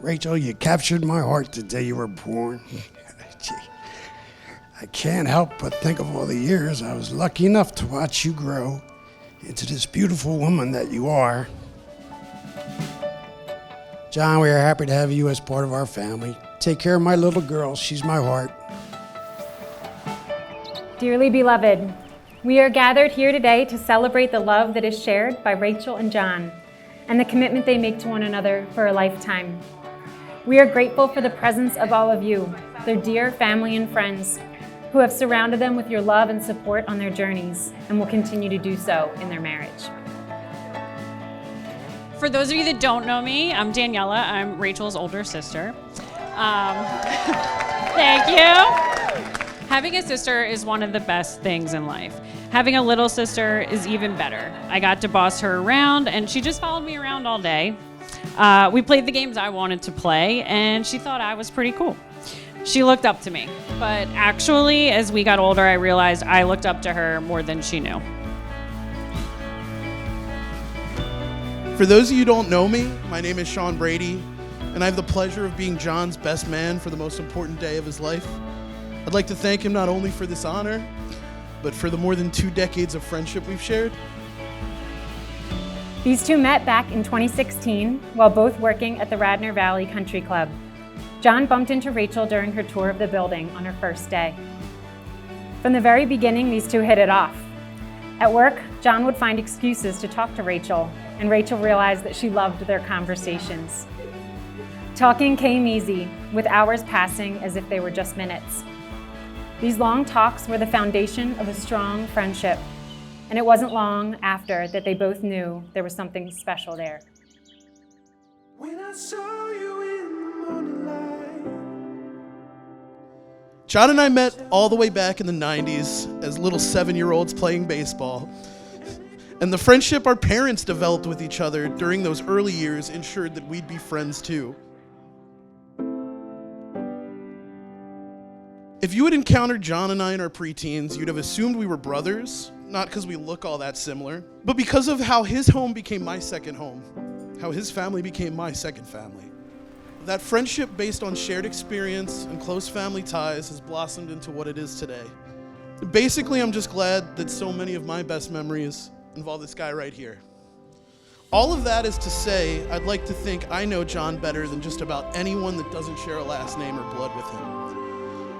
Rachel, you captured my heart the day you were born. Gee, I can't help but think of all the years I was lucky enough to watch you grow into this beautiful woman that you are. John, we are happy to have you as part of our family. Take care of my little girl. She's my heart. Dearly beloved, we are gathered here today to celebrate the love that is shared by Rachel and John and the commitment they make to one another for a lifetime. We are grateful for the presence of all of you, their dear family and friends, who have surrounded them with your love and support on their journeys and will continue to do so in their marriage. For those of you that don't know me, I'm Daniela. I'm Rachel's older sister. Thank you. Having a sister is one of the best things in life. Having a little sister is even better. I got to boss her around, and she just followed me around all day. We played the games I wanted to play, and she thought I was pretty cool. She looked up to me, but actually, as we got older, I realized I looked up to her more than she knew. For those of you who don't know me, my name is Sean Brady, and I have the pleasure of being John's best man for the most important day of his life. I'd like to thank him not only for this honor, but for the more than 2 decades of friendship we've shared. These two met back in 2016 while both working at the Radnor Valley Country Club. John bumped into Rachel during her tour of the building on her first day. From the very beginning, these two hit it off. At work, John would find excuses to talk to Rachel, and Rachel realized that she loved their conversations. Talking came easy, with hours passing as if they were just minutes. These long talks were the foundation of a strong friendship, and it wasn't long after that they both knew there was something special there. When I saw you in the morning light. John and I met all the way back in the 90s as little 7-year-olds playing baseball. And the friendship our parents developed with each other during those early years ensured that we'd be friends too. If you had encountered John and I in our preteens, you'd have assumed we were brothers, not because we look all that similar, but because of how his home became my second home, how his family became my second family. That friendship based on shared experience and close family ties has blossomed into what it is today. Basically, I'm just glad that so many of my best memories involve this guy right here. All of that is to say, I'd like to think I know John better than just about anyone that doesn't share a last name or blood with him.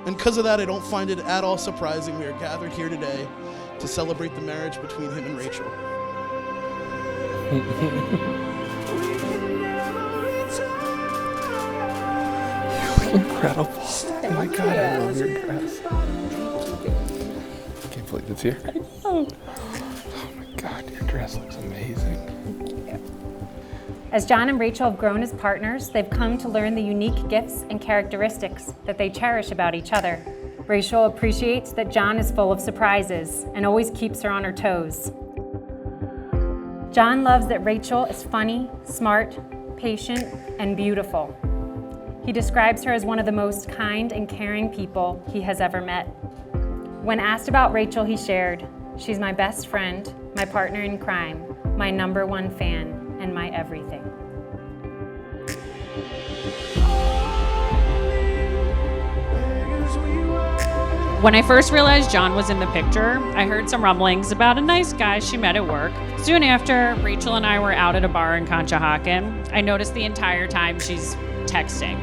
And because of that, I don't find it at all surprising we are gathered here today to celebrate the marriage between him and Rachel. Incredible. Oh my God, I love your dress. I can't believe it's here. Oh my God, your dress looks amazing. As John and Rachel have grown as partners, they've come to learn the unique gifts and characteristics that they cherish about each other. Rachel appreciates that John is full of surprises and always keeps her on her toes. John loves that Rachel is funny, smart, patient, and beautiful. He describes her as one of the most kind and caring people he has ever met. When asked about Rachel, he shared, "She's my best friend, my partner in crime, my #1 fan, and my everything." When I first realized John was in the picture, I heard some rumblings about a nice guy she met at work. Soon after, Rachel and I were out at a bar in Conshohocken. I noticed the entire time she's texting,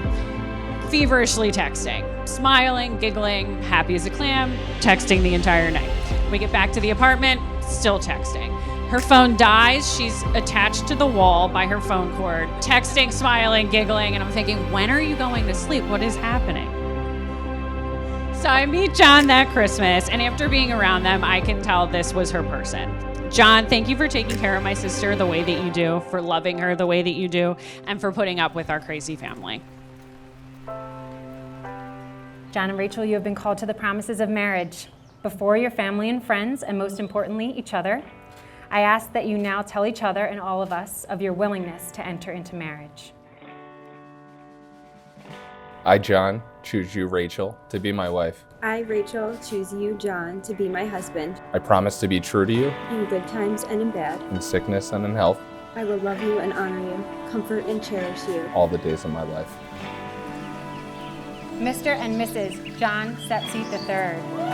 feverishly texting, smiling, giggling, happy as a clam, texting the entire night. We get back to the apartment, still texting. Her phone dies, she's attached to the wall by her phone cord, texting, smiling, giggling, and I'm thinking, when are you going to sleep? What is happening? So I meet John that Christmas, and after being around them, I can tell this was her person. John, thank you for taking care of my sister the way that you do, for loving her the way that you do, and for putting up with our crazy family. John and Rachel, you have been called to the promises of marriage before your family and friends, and most importantly, each other. I ask that you now tell each other and all of us of your willingness to enter into marriage. I, John, choose you, Rachel, to be my wife. I, Rachel, choose you, John, to be my husband, I promise to be true to you in good times and in bad, in sickness and in health, I will love you and honor you, comfort and cherish you. all the days of my life. Mr. and Mrs. John Sepsi III.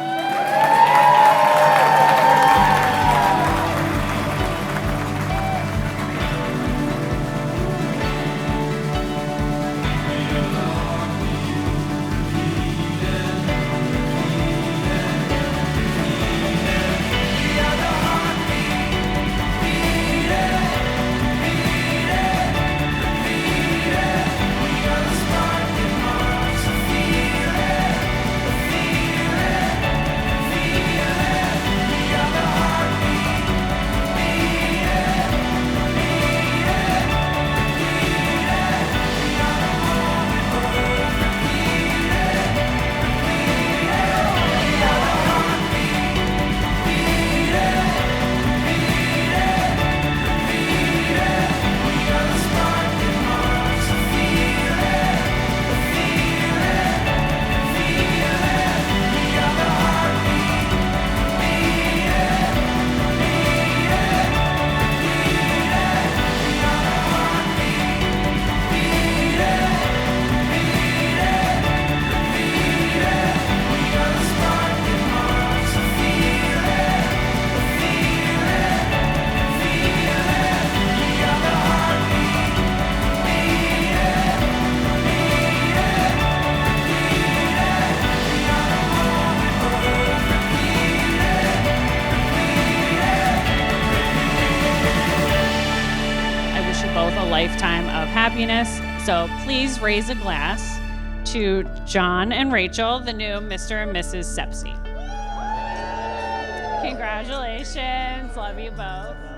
Both a lifetime of happiness. So please raise a glass to John and Rachel, the new Mr. and Mrs. Sepsi. Congratulations. Love you both.